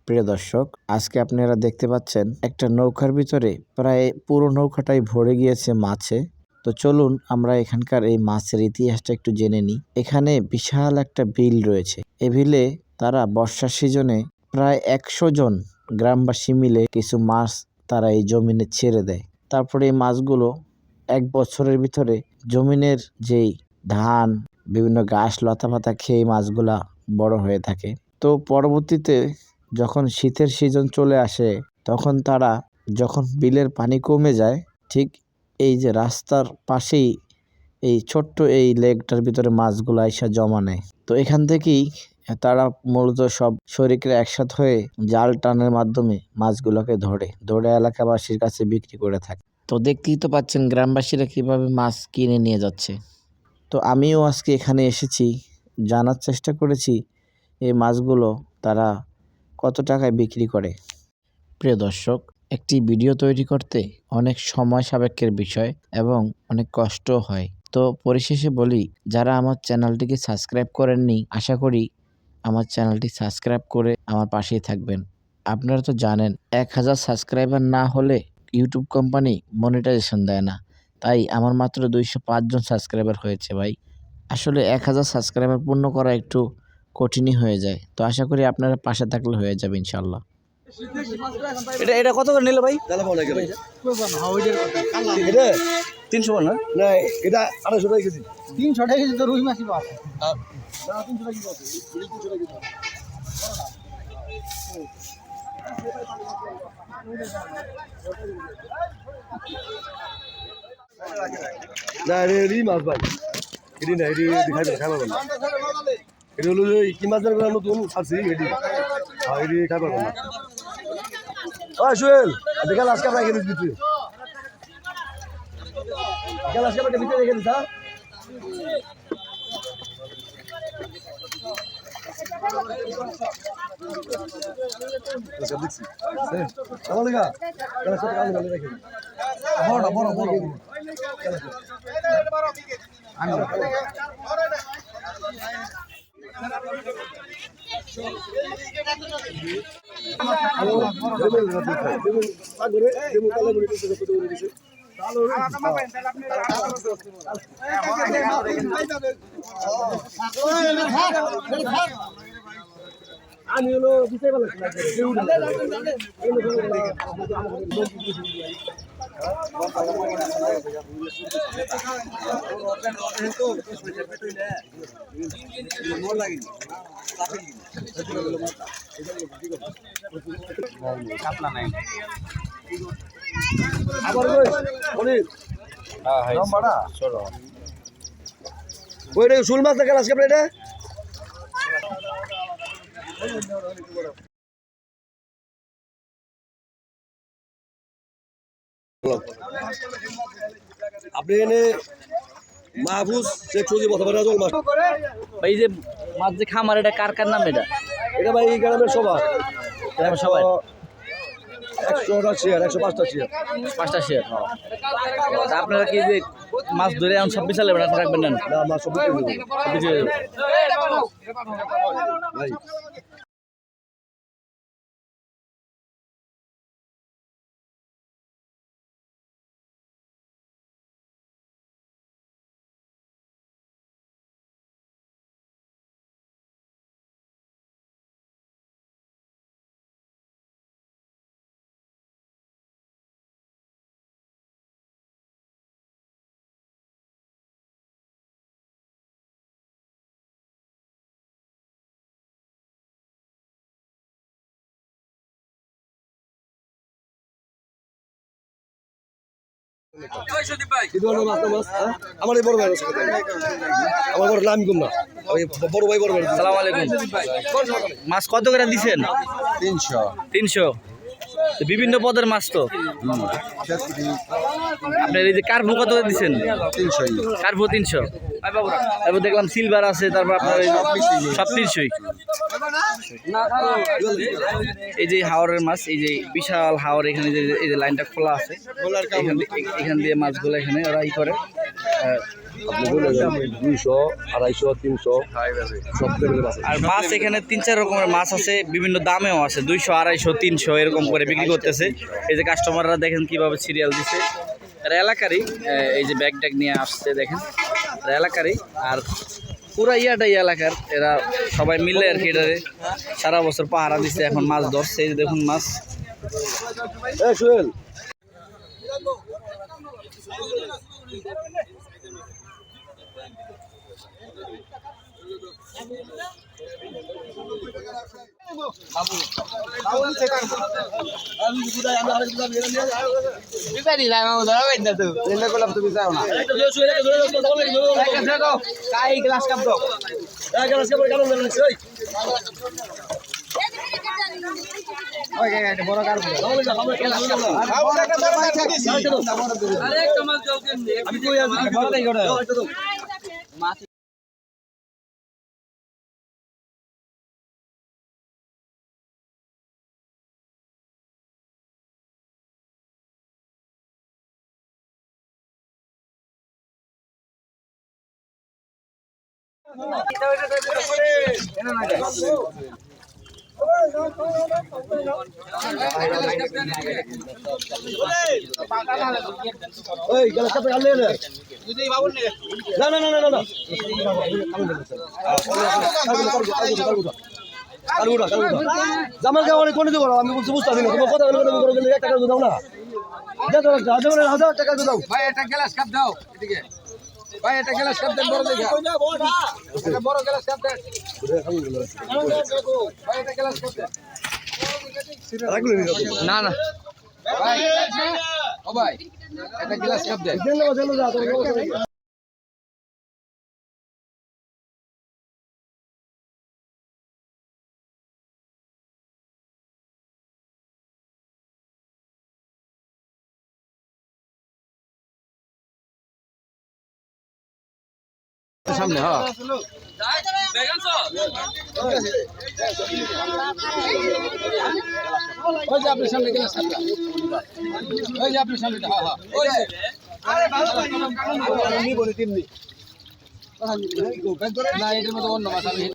প্রিয় দর্শক, আজকে আপনারা দেখতে পাচ্ছেন একটা নৌকার ভিতরে প্রায় পুরো নৌকাটাই ভরে গিয়েছে মাছে। তো চলুন আমরা এখানকার এই মাছের ইতিহাসটা একটু জেনে নিই। এখানে বিশাল একটা বিল রয়েছে। এই বিলে তারা বর্ষার সিজনে প্রায় 100 জন গ্রামবাসী মিলে কিছু মাছ তারা এই জমিনে ছেড়ে দেয়। তারপরে এই মাছগুলো 1 বছরের ভিতরে জমিনের যেই ধান, বিভিন্ন ঘাস লতাপাতা খেয়ে মাছগুলা বড় হয়ে থাকে। তো পরবর্তীতে যখন শীতের সিজন চলে আসে, তখন তারা যখন বিলের পানি কমে যায়, ঠিক এই যে রাস্তার পাশেই এই ছোট্ট এই লেকটার ভিতরে মাছগুলো আইসা জমা নেয়। তো এখান থেকেই তারা মূলত সব শরিকরা একসাথে হয়ে জাল টানের মাধ্যমে মাছগুলোকে ধরে এলাকাবাসীর কাছে বিক্রি করে থাকে। তো দেখতেই তো পাচ্ছেন গ্রামবাসীরা কিভাবে মাছ কিনে নিয়ে যাচ্ছে। তো আমিও আজকে এখানে এসেছি, জানার চেষ্টা করেছি এই মাছগুলো তারা কত টাকায় বিক্রি করে। প্রিয় দর্শক, একটি ভিডিও তৈরি করতে অনেক সময় সাপেক্ষের বিষয় এবং অনেক কষ্ট হয়। তো পরিশেষে বলি, যারা আমার চ্যানেলটিকে সাবস্ক্রাইব করেননি, আশা করি আমার চ্যানেলটি সাবস্ক্রাইব করে আমার পাশেই থাকবেন। আপনারা তো জানেন 1000 সাবস্ক্রাইবার না হলে ইউটিউব কোম্পানি মনিটাইজেশন দেয় না। তাই আমার মাত্র 205 জন সাবস্ক্রাইবার হয়েছে ভাই। আসলে 1000 সাবস্ক্রাইবার পূর্ণ করা একটু কঠিনই হয়ে যায়। তো আশা করি আপনারা পাশে থাকলে হয়ে যাবে ইনশাল্লাহ। এটা কত করে নিল ভাই? এটা 300 না? না, এটা 250 টাকা কেজি। 300 টাকা কেজি তো রুই মাছই পাওয়া। না, রি মাছ ভাই। এটি না, এটি খাইবার না। এটি হলো কি মাছের নতুন ছাড়ছি এটি। হ্যাঁ, এটি খাইবার না। সোহেল, বিকাল আজকে আপনাকে রেখে দিচ্ছি। বিকাল আজকে আপনাকে ভিতরে রেখে দিচ্ছি। আমি হলো দিতে পারলাম শুল মাছ দেখেন আজকে এটা আপনি এনে মাহফুজ শেখ সজিব অথবা রাজল মাছ ভাই যে মাছ যে খামার, এটা কার কার নাম? এটা ভাই এই গ্রামের সবার সবাই 100টা শেয়ার, 105টা শেয়ার, 5টা শেয়ার। আপনারা কি যে মাছ ধরে এখন সব বিশাল রাখবেন না? না মাছ সব বিক্রি করবো। ভাই আমার এই বড় ভাই আমার বড় নাম কম না, বড় ভাই বড় ভাই। সালাম আলাইকুম। মাছ কত করে দিচ্ছেন? 300। বিভিন্ন পদের মাছ তো। আপনার এই যে কার্ভো কত করে দিচ্ছেন? 300। কার্ভো 300। তারপর দেখলাম সিলভার আছে, তারপর আপনার সব 300। এই যে হাওরের মাছ, এই যে বিশাল হাওর, এখানে যে এই যে লাইনটা খোলা আছে, এখান দিয়ে মাছগুলো এখানে ওরা ই করে আপনি বলে দেন 200, 250, 300 সব লেভেলের আছে। আর মাছ এখানে 3-4 রকমের মাছ আছে, বিভিন্ন দামেও আছে, 200, 250, 300 এরকম করে বিক্রি করতেছে। এই যে কাস্টমাররা দেখেন কিভাবে সিরিয়াল দিছে, এরা এলাকারই, এই যে ব্যাগ ট্যাগ নিয়ে আসছে দেখেন, এরা এলাকারই। আর পুরা ইয়াটাই এলাকার, এরা সবাই মিলে আর কি এটারে সারা বছর পাহারা দিচ্ছে, এখন মাছ ধরছে। এই যে দেখুন মাছ। সোহেল ওই গেল সব কাল লে না না না না না জামাল গাওয়ারে কোন দিকে আমি বলছি বুঝতে পারি না তোমার কথা বলে করে গেলে 1 টাকা দাও না দাও 1000 টাকা দাও ভাই একটা গ্লাস কাপ দাও এদিকে ভাই একটা গ্লাস কাপ দেন বড় দেখে একটা বড় গ্লাস কাপ দেন ভাই একটা গ্লাস কাপ দেন না না ভাই ও ভাই একটা গ্লাস কাপ দেন সামনে হ্যাঁ ওই যে আপনার সামনে গ্লাস কাপ ওই যে আপনার সামনে হ্যাঁ হ্যাঁ ওই যে আরে ভালো আমি বলি তিননি না এটার মতো অন্য মাছ আমি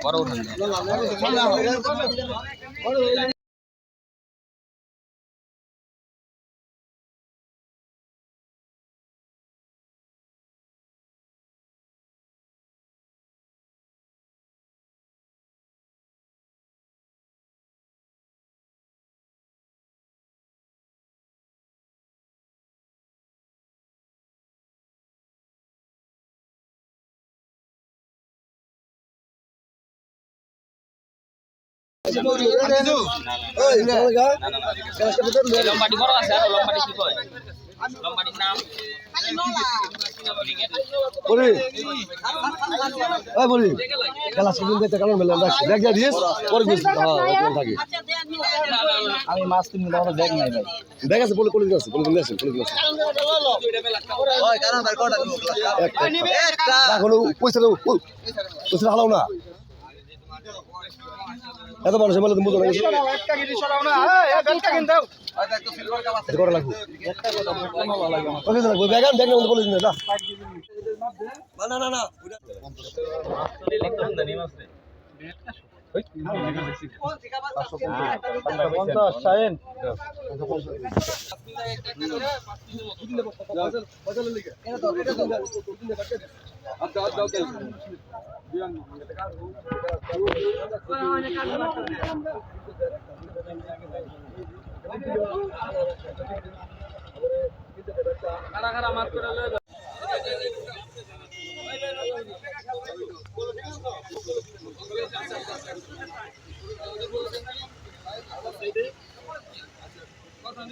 বড় উঠান লম্বাটি বড় আছে আর লম্বাটি কি কয় লম্বাটির নাম বলি ওই বলি গ্লাস কিনে দিতে কারণ বললাম ব্যাগ দিয়ে দিস পরে দিস হ্যাঁ থাকি আমি মাছ কিনে দাও ব্যাগ নাই ভাই ব্যাগ আছে বলে কোলে আছে বলে কোলে আছে ওই কারণ ভাই কটা একটা হলো পয়সা দাও পয়সা হালাও না এত মানুষ বলে তুমি বুঝো না একটা গিরি সরাও না এই বেলটা কিন দাও হয়তো একটা সিলভার কাপ আছে কটা লাগবে একটা কথা ভালো লাগে না কত লাগবে ব্যাগ আন ব্যাগ না বলে দিন না না না কথা